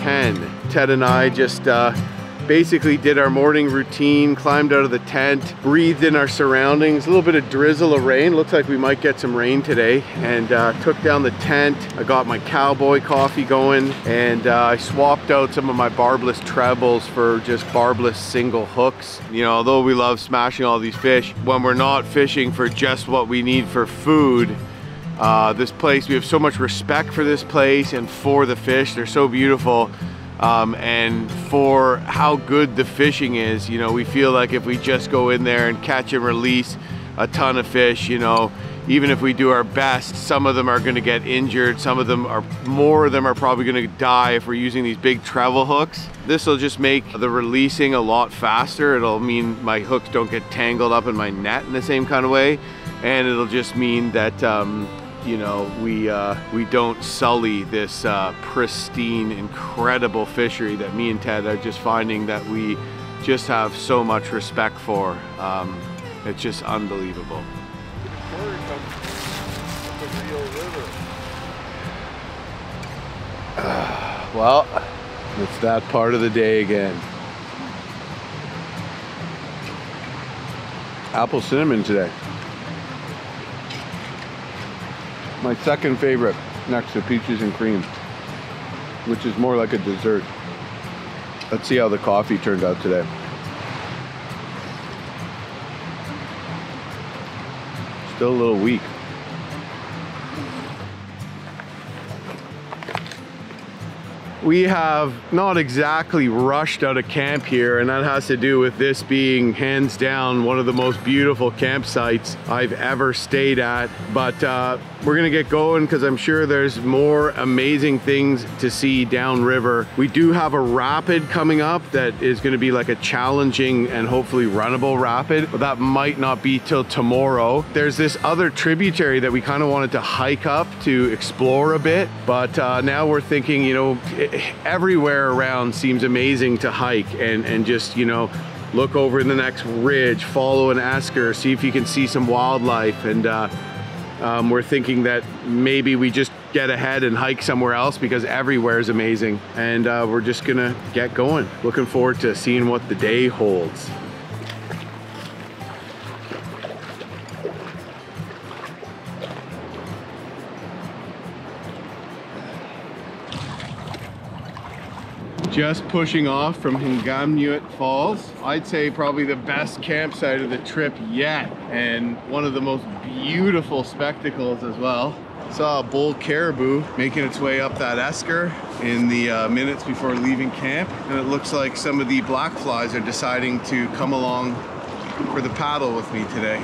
10. Ted and I just basically did our morning routine, climbed out of the tent, breathed in our surroundings, a little bit of drizzle of rain. Looks like we might get some rain today. And took down the tent. I got my cowboy coffee going, and I swapped out some of my barbless trebles for just barbless single hooks. You know, although we love smashing all these fish, when we're not fishing for just what we need for food, this place, we have so much respect for this place and for the fish. They're so beautiful. And for how good the fishing is, you know, we feel like if we just go in there and catch and release a ton of fish, you know, even if we do our best, some of them are going to get injured. More of them are probably going to die if we're using these big treble hooks. This will just make the releasing a lot faster. It'll mean my hooks don't get tangled up in my net in the same kind of way. And it'll just mean that, you know, we don't sully this pristine, incredible fishery that me and Ted are just finding that we just have so much respect for. It's just unbelievable. Well, it's that part of the day again. Apple cinnamon today. My second favorite, next to peaches and cream, which is more like a dessert. Let's see how the coffee turned out today. Still a little weak. We have not exactly rushed out of camp here, and that has to do with this being hands down one of the most beautiful campsites I've ever stayed at. But we're gonna get going because I'm sure there's more amazing things to see downriver. We do have a rapid coming up that is gonna be like a challenging and hopefully runnable rapid, but that might not be till tomorrow. There's this other tributary that we kind of wanted to hike up to explore a bit, but now we're thinking, you know, everywhere around seems amazing to hike and just, you know, look over the next ridge, follow an esker, see if you can see some wildlife. And we're thinking that maybe we just get ahead and hike somewhere else because everywhere is amazing. And we're just gonna get going. Looking forward to seeing what the day holds. Just pushing off from Nunavut Falls. I'd say probably the best campsite of the trip yet, and one of the most beautiful spectacles as well. Saw a bull caribou making its way up that esker in the minutes before leaving camp, and it looks like some of the black flies are deciding to come along for the paddle with me today.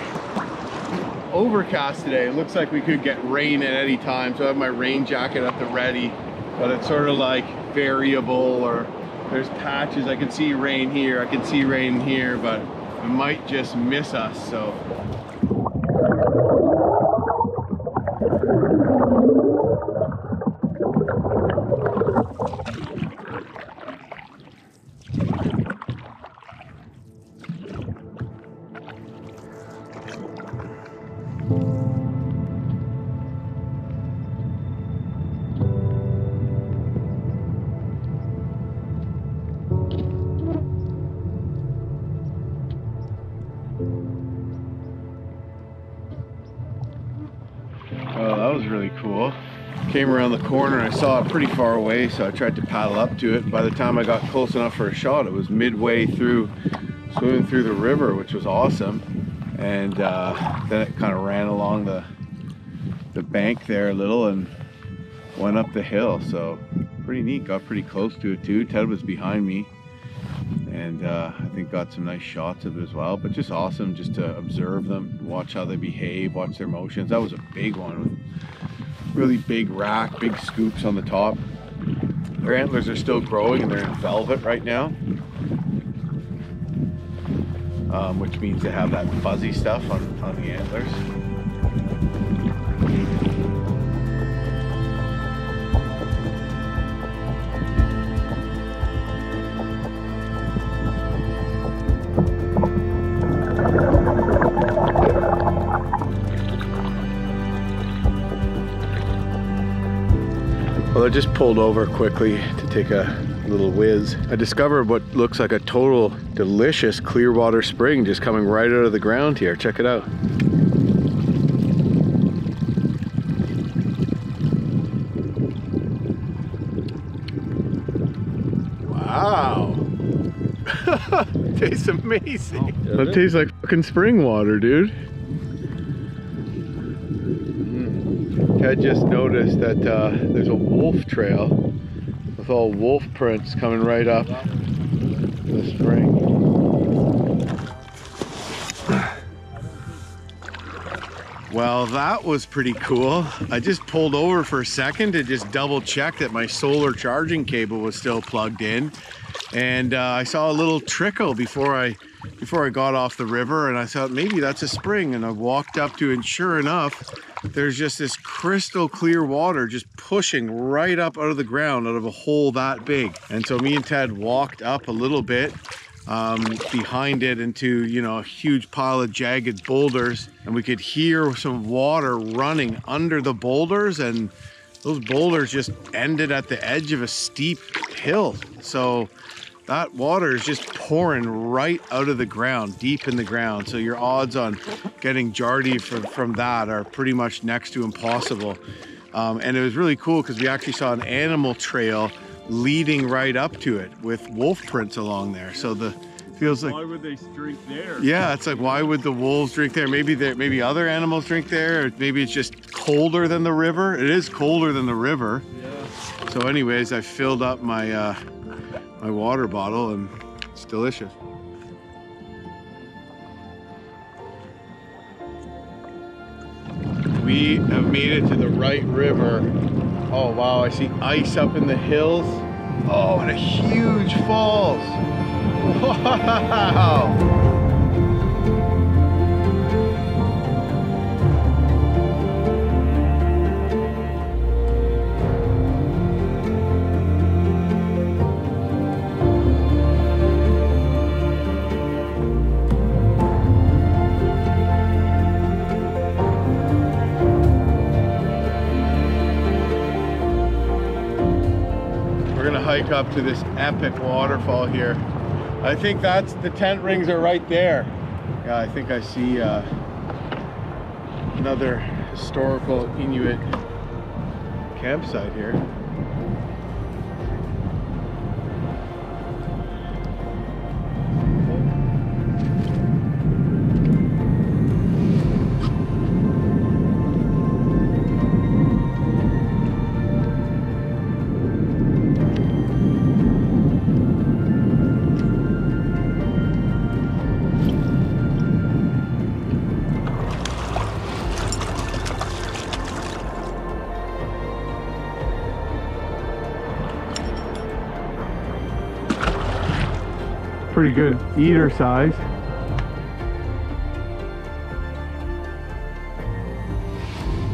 Overcast today. It looks like we could get rain at any time, so I have my rain jacket at the ready, but it's sort of like variable, or there's patches. I can see rain here, I can see rain here, but it might just miss us. So really cool. Came around the corner, I saw it pretty far away, so I tried to paddle up to it. By the time I got close enough for a shot, it was midway through, swimming through the river, which was awesome. And then it kind of ran along the bank there a little and went up the hill. So pretty neat. Got pretty close to it too. Ted was behind me, and I think got some nice shots of it as well. But just awesome just to observe them, watch how they behave, watch their motions. That was a big one with really big rack, big scoops on the top. Their antlers are still growing and they're in velvet right now, which means they have that fuzzy stuff on the antlers. Well, I just pulled over quickly to take a little whiz. I discovered what looks like a total delicious clear water spring just coming right out of the ground here. Check it out. Wow. Tastes amazing. Oh, that tastes like fucking spring water, dude. I just noticed that there's a wolf trail with all wolf prints coming right up the spring. Well, that was pretty cool. I just pulled over for a second to just double check that my solar charging cable was still plugged in. And I saw a little trickle before I got off the river, and I thought maybe that's a spring, and I walked up to it, and sure enough, there's just this crystal clear water just pushing right up out of the ground out of a hole that big. And so me and Ted walked up a little bit behind it into, you know, a huge pile of jagged boulders, and we could hear some water running under the boulders, and those boulders just ended at the edge of a steep hill. So that water is just pouring right out of the ground, deep in the ground. So your odds on getting Jardy from that are pretty much next to impossible. And it was really cool because we actually saw an animal trail leading right up to it with wolf prints along there. So feels like, why would they drink there? Yeah, it's like, why would the wolves drink there? Maybe other animals drink there, or maybe it's just colder than the river. It is colder than the river. Yeah. So anyways, I filled up my my water bottle, and it's delicious. We have made it to the right river. Oh wow, I see ice up in the hills. Oh, and a huge falls. Wow. Hike up to this epic waterfall here. I think that's the tent rings are right there. Yeah, I think I see another historical Inuit campsite here. Pretty good eater size.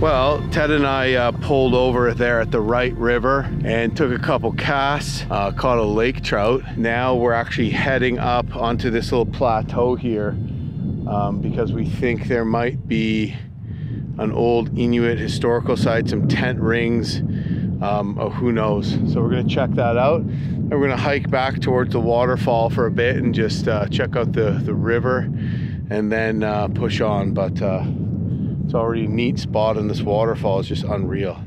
Well, Ted and I pulled over there at the Right River and took a couple casts, caught a lake trout. Now we're actually heading up onto this little plateau here because we think there might be an old Inuit historical site, some tent rings, who knows. So we're gonna check that out. And we're gonna hike back towards the waterfall for a bit and just check out the river and then push on. But it's already a neat spot, and this waterfall is just unreal.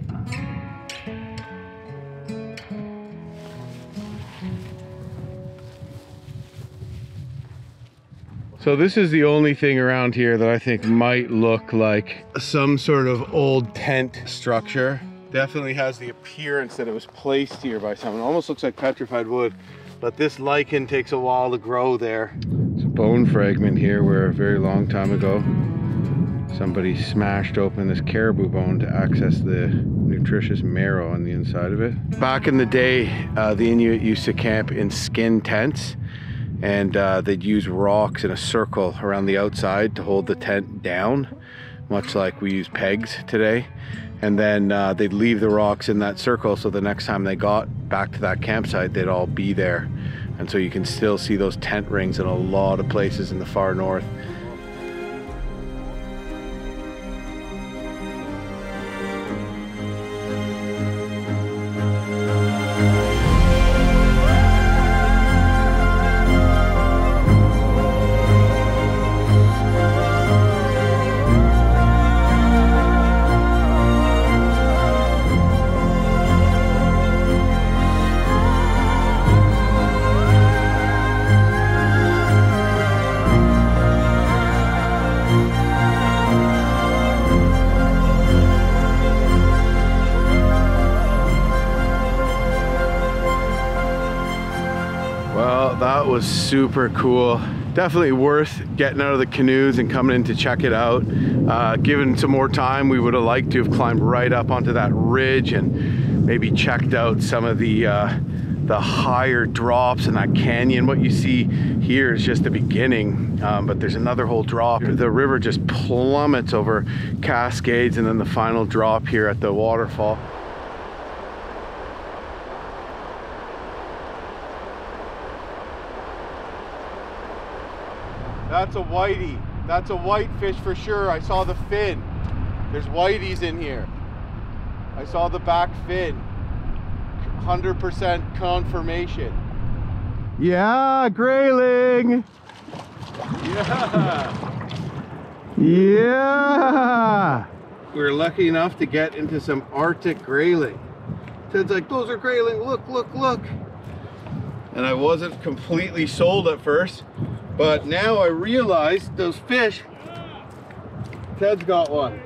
So this is the only thing around here that I think might look like some sort of old tent structure. Definitely has the appearance that it was placed here by someone. Almost looks like petrified wood, but this lichen takes a while to grow there. It's a bone fragment here where a very long time ago somebody smashed open this caribou bone to access the nutritious marrow on the inside of it. Back in the day, the Inuit used to camp in skin tents, and they'd use rocks in a circle around the outside to hold the tent down, much like we use pegs today. And then they'd leave the rocks in that circle, so the next time they got back to that campsite, they'd all be there. And so you can still see those tent rings in a lot of places in the far north. Well, that was super cool. Definitely worth getting out of the canoes and coming in to check it out. Given some more time, we would have liked to have climbed right up onto that ridge and maybe checked out some of the higher drops in that canyon. What you see here is just the beginning, but there's another whole drop. The river just plummets over cascades and then the final drop here at the waterfall. That's a whitey. That's a whitefish for sure. I saw the fin. There's whiteys in here. I saw the back fin. 100% confirmation. Yeah, grayling. Yeah. Yeah. We're lucky enough to get into some Arctic grayling. Ted's like, those are grayling. Look, look, look. And I wasn't completely sold at first. But now I realize those fish, Ted's got one.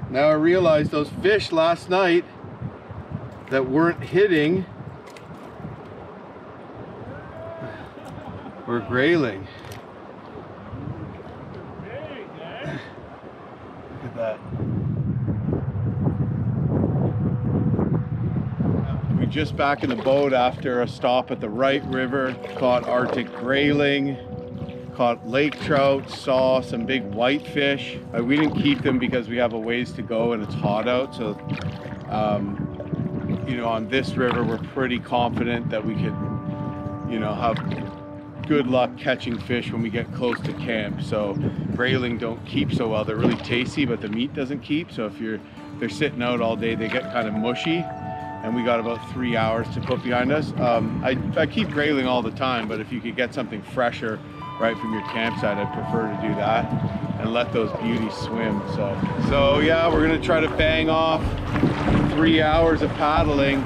Now I realize those fish last night that weren't hitting were grayling. Look at that. We're just back in the boat after a stop at the Wright River, caught Arctic grayling, caught lake trout, saw some big whitefish. We didn't keep them because we have a ways to go and it's hot out. So, you know, on this river, we're pretty confident that we could, you know, have good luck catching fish when we get close to camp. So grayling don't keep so well. They're really tasty, but the meat doesn't keep. So if they're sitting out all day, they get kind of mushy. And we got about 3 hours to cook behind us. I keep grayling all the time, but if you could get something fresher right from your campsite, I'd prefer to do that and let those beauties swim. So yeah, we're gonna try to bang off 3 hours of paddling.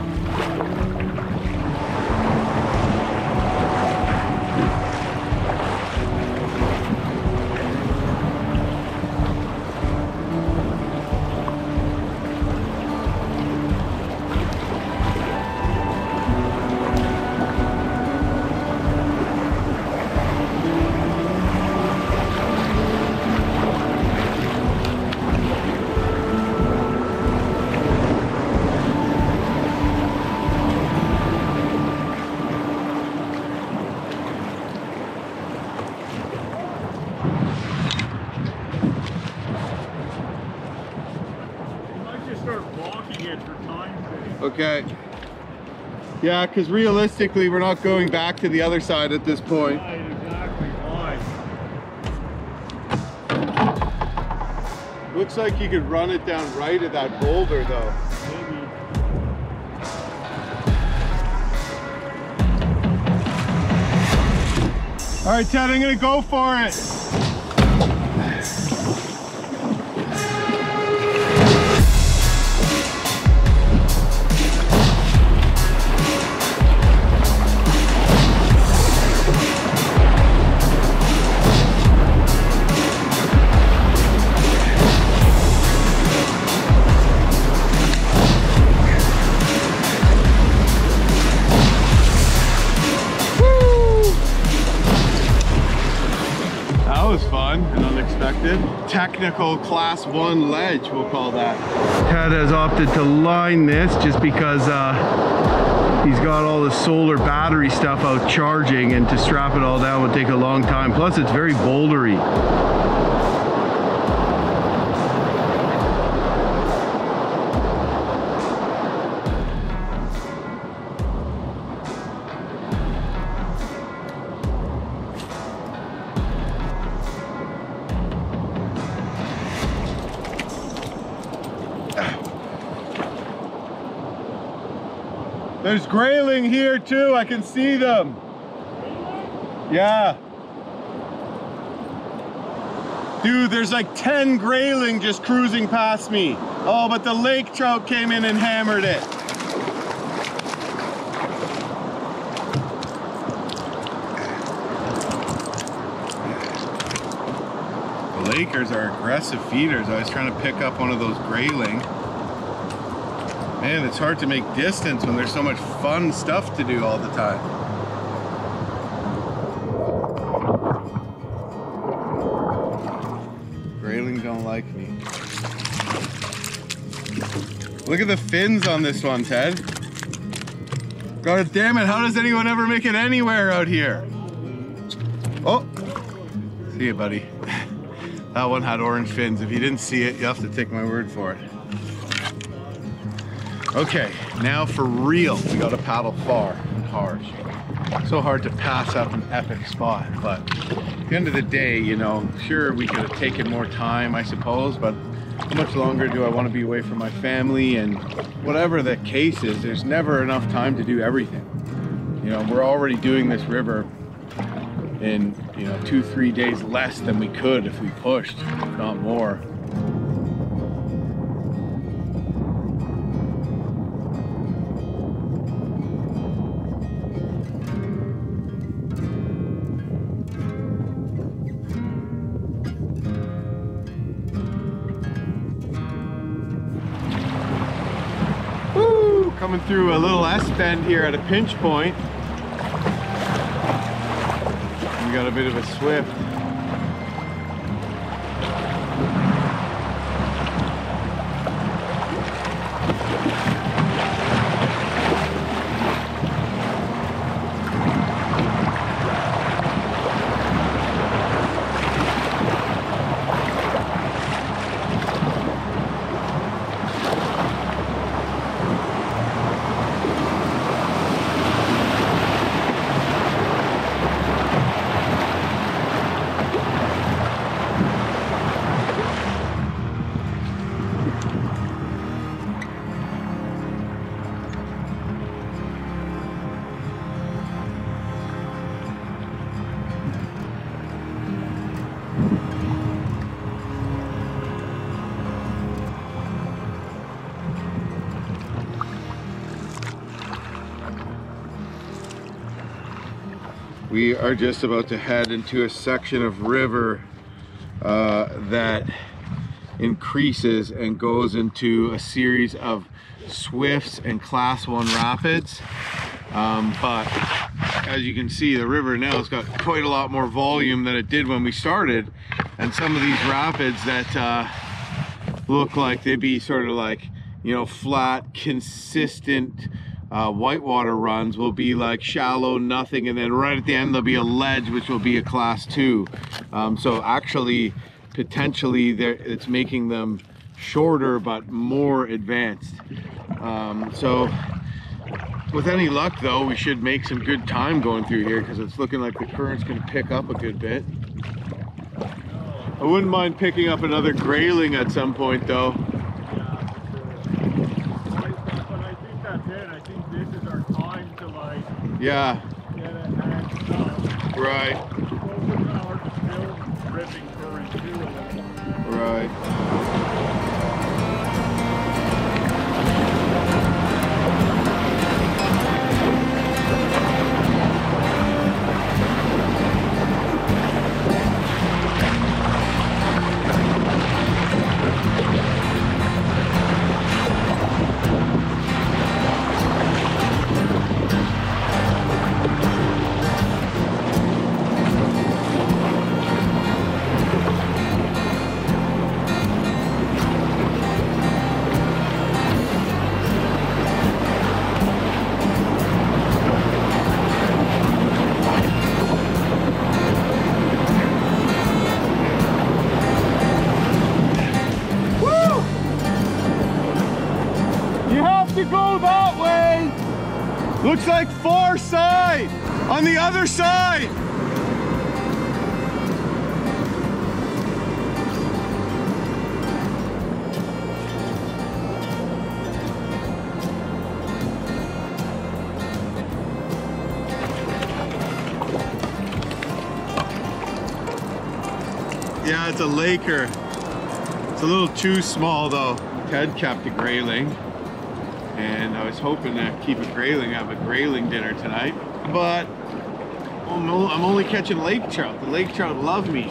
Okay. Yeah, because realistically, we're not going back to the other side at this point. Right, exactly. Why? Looks like you could run it down right at that boulder, though. Maybe. All right, Ted, I'm gonna go for it. Technical class 1 ledge, we'll call that. Ted has opted to line this just because he's got all the solar battery stuff out charging, and to strap it all down would take a long time. Plus it's very bouldery. There's grayling here too, I can see them. Yeah. Dude, there's like 10 grayling just cruising past me. Oh, but the lake trout came in and hammered it. The Lakers are aggressive feeders. I was trying to pick up one of those grayling. Man, it's hard to make distance when there's so much fun stuff to do all the time. like me. Look at the fins on this one, Ted. God damn it, how does anyone ever make it anywhere out here? Oh, see you, buddy. That one had orange fins. If you didn't see it, you have to take my word for it. Okay, now for real, we gotta paddle far and hard. So hard to pass up an epic spot, but at the end of the day, you know, sure, we could have taken more time, I suppose, but how much longer do I want to be away from my family? And whatever the case is, there's never enough time to do everything. You know, we're already doing this river in, you know, 2-3 days less than we could if we pushed, if not more. Coming through a little S-bend here at a pinch point. We got a bit of a swift. We are just about to head into a section of river that increases and goes into a series of swifts and class 1 rapids. But as you can see, the river now has got quite a lot more volume than it did when we started. And some of these rapids that look like they'd be sort of like, you know, flat, consistent whitewater runs will be like shallow, nothing, and then right at the end there'll be a ledge which will be a class 2. So actually, potentially, it's making them shorter but more advanced. So with any luck though, we should make some good time going through here because it's looking like the current's going to pick up a good bit. I wouldn't mind picking up another grayling at some point though. Yeah. Right. Right. Looks like far side, on the other side. Yeah, it's a laker. It's a little too small though. Ted kept a grayling. And I was hoping to keep a grayling, have a grayling dinner tonight, but I'm only catching lake trout. The lake trout love me.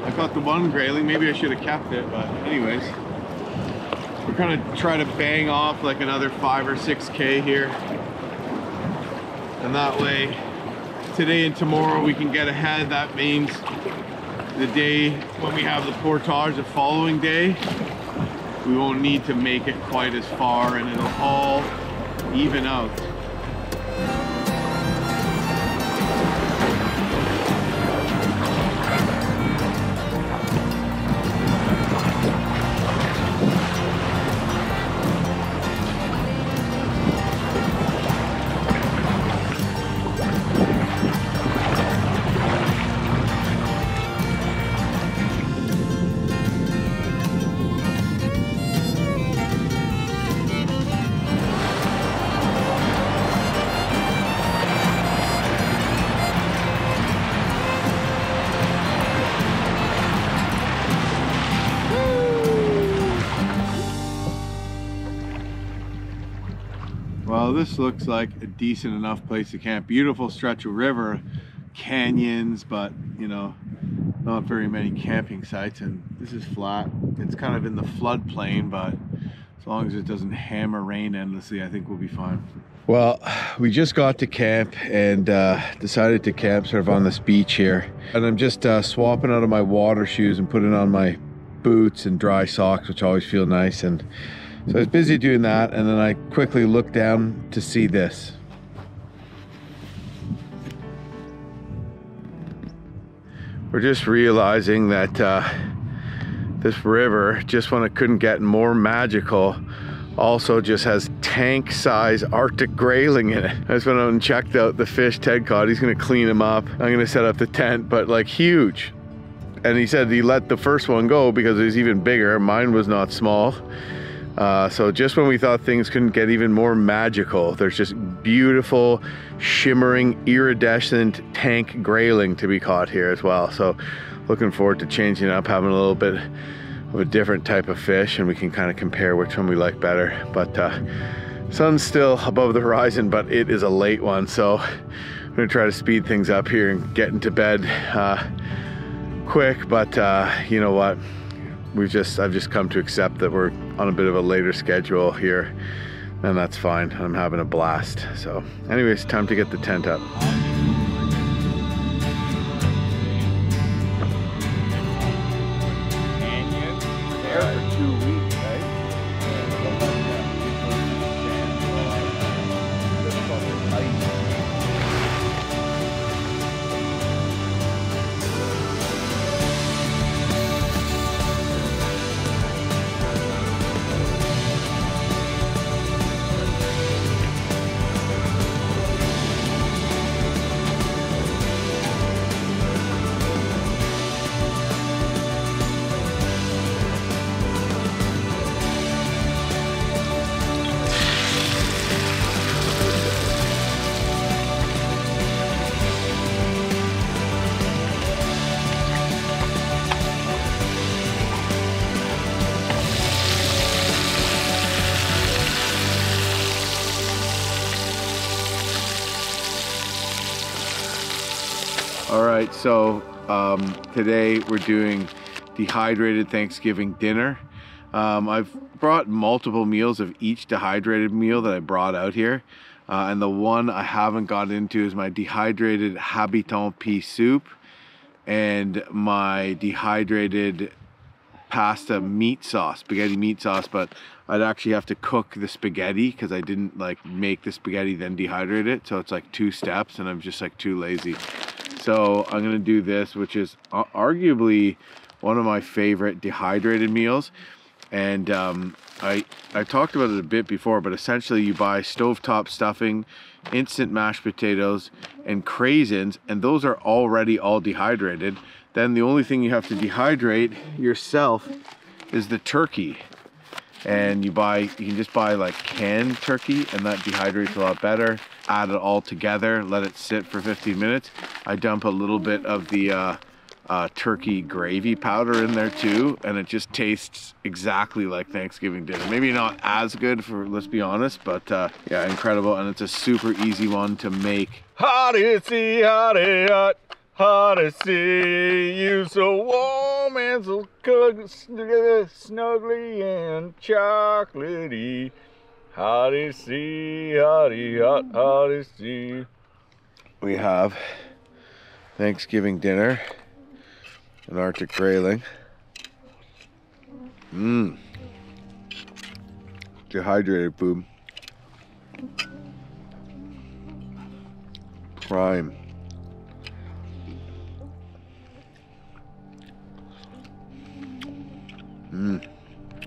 I caught the one grayling, maybe I should have kept it, but anyways. We're gonna try to bang off like another 5 or 6K here. And that way, today and tomorrow we can get ahead. That means the day when we have the portage the following day, we won't need to make it quite as far and it'll all even out. Well, this looks like a decent enough place to camp. Beautiful stretch of river, canyons, but you know, not very many camping sites. And this is flat. It's kind of in the floodplain, but as long as it doesn't hammer rain endlessly, I think we'll be fine. Well, we just got to camp and decided to camp sort of on this beach here. And I'm just swapping out of my water shoes and putting on my boots and dry socks, which always feel nice. And so I was busy doing that, and then I quickly looked down to see this. We're just realizing that this river, just when it couldn't get more magical, also just has tank-size Arctic Grayling in it. I just went out and checked out the fish Ted caught. He's gonna clean him up. I'm gonna set up the tent, but like huge. And he said he let the first one go because it was even bigger. Mine was not small. So just when we thought things couldn't get even more magical, there's just beautiful, shimmering, iridescent tank grayling to be caught here as well. So looking forward to changing up, having a little bit of a different type of fish, and we can kind of compare which one we like better. But sun's still above the horizon, but it is a late one. So I'm gonna try to speed things up here and get into bed quick. But you know what? I've just come to accept that we're on a bit of a later schedule here, and that's fine. I'm having a blast. So anyways, time to get the tent up. There for 2 weeks, right? All right, so today we're doing dehydrated Thanksgiving dinner. I've brought multiple meals of each dehydrated meal that I brought out here. And the one I haven't got into is my dehydrated habitant pea soup and my dehydrated pasta meat sauce, spaghetti meat sauce, but I'd actually have to cook the spaghetti because I didn't like make the spaghetti then dehydrate it. So it's like 2 steps and I'm just like too lazy. So I'm gonna do this, which is arguably one of my favorite dehydrated meals. And I talked about it a bit before, but essentially you buy stovetop stuffing, instant mashed potatoes, and craisins, and those are already all dehydrated. Then the only thing you have to dehydrate yourself is the turkey. And you can just buy like canned turkey, and that dehydrates a lot better. Add it all together, let it sit for 15 minutes. I dump a little bit of the turkey gravy powder in there too, and it just tastes exactly like Thanksgiving dinner. Maybe not as good, for let's be honest, but yeah, incredible. And it's a super easy one to make. Hotty see, hotty hot, hotty see you so warm and so snuggly and chocolatey. Hotty see, hotty hot, hotty see. We have Thanksgiving dinner An Arctic Grayling. Dehydrated food. Prime.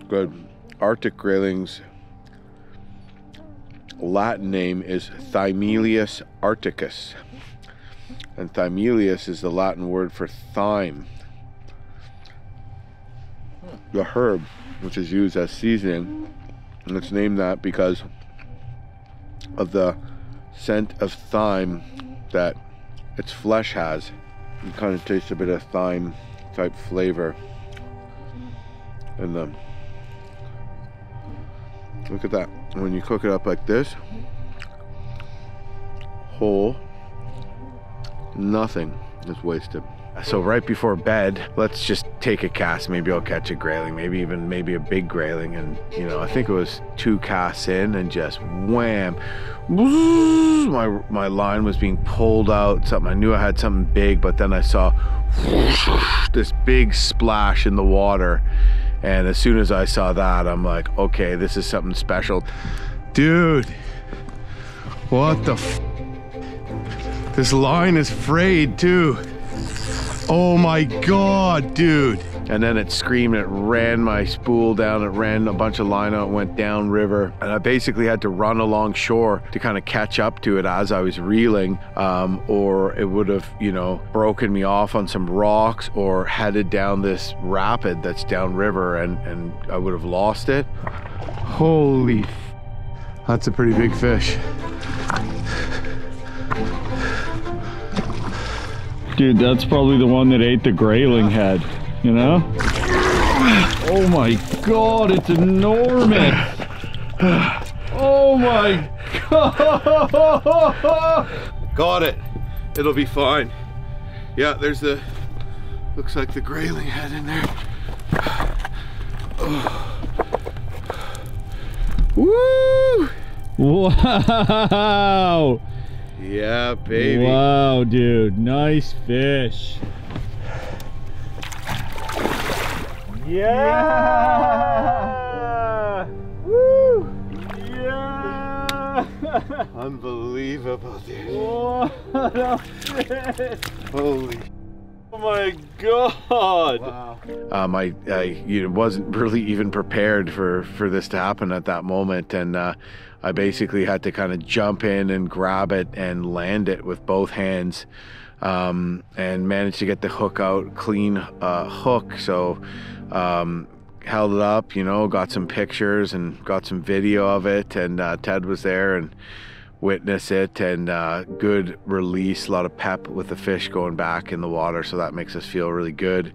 Good. Arctic Grayling's Latin name is Thymelius arcticus. And Thymelius is the Latin word for thyme. The herb, which is used as seasoning. And it's named that because of the scent of thyme that its flesh has. You kind of taste a bit of thyme type flavor. And look at that. When you cook it up like this, whole, nothing is wasted. So right before bed, let's just take a cast. Maybe I'll catch a grayling, maybe a big grayling. And you know, I think it was 2 casts in and just wham, my line was being pulled out. Something, I knew I had something big, but then I saw this big splash in the water. And as soon as I saw that, I'm like, okay, this is something special. Dude, what the f? This line is frayed too. Oh my God, dude. And then it screamed, it ran my spool down, it ran a bunch of line out, went down river. And I basically had to run along shore to kind of catch up to it as I was reeling, or it would have, you know, broken me off on some rocks or headed down this rapid that's down river, and I would have lost it. Holy, that's a pretty big fish. Dude, that's probably the one that ate the grayling head, you know? Oh my God, it's enormous. Oh my God. Got it. It'll be fine. Yeah, there's the, looks like the grayling head in there. Woo! Wow. Yeah, baby. Wow, dude, nice fish. Yeah! Woo! Yeah! Unbelievable, dude. What a fish! Holy. Oh my God! Wow. I wasn't really even prepared for this to happen at that moment, and I basically had to kind of jump in and grab it and land it with both hands, and managed to get the hook out, clean hook. So held it up, you know, got some pictures and got some video of it, and Ted was there and witnessed it, and good release, a lot of pep with the fish going back in the water, so that makes us feel really good.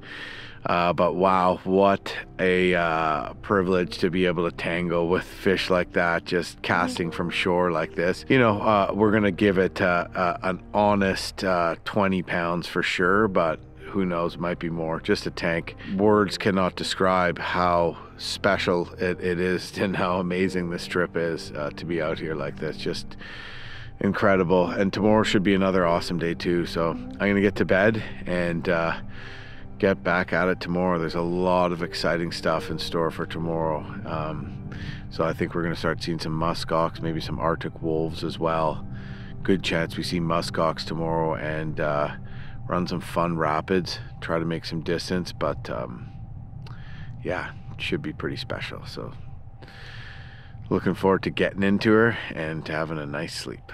But wow, what a privilege to be able to tangle with fish like that, just casting from shore like this. You know, we're gonna give it an honest 20 pounds for sure, but who knows, might be more. Just a tank. Words cannot describe how special it is and how amazing this trip is, to be out here like this. Just incredible. And tomorrow should be another awesome day too. So I'm gonna get to bed and get back at it tomorrow. There's a lot of exciting stuff in store for tomorrow. So I think we're gonna start seeing some muskox, maybe some Arctic wolves as well. Good chance we see muskox tomorrow, and run some fun rapids, try to make some distance, but yeah, it should be pretty special. So looking forward to getting into her and to having a nice sleep.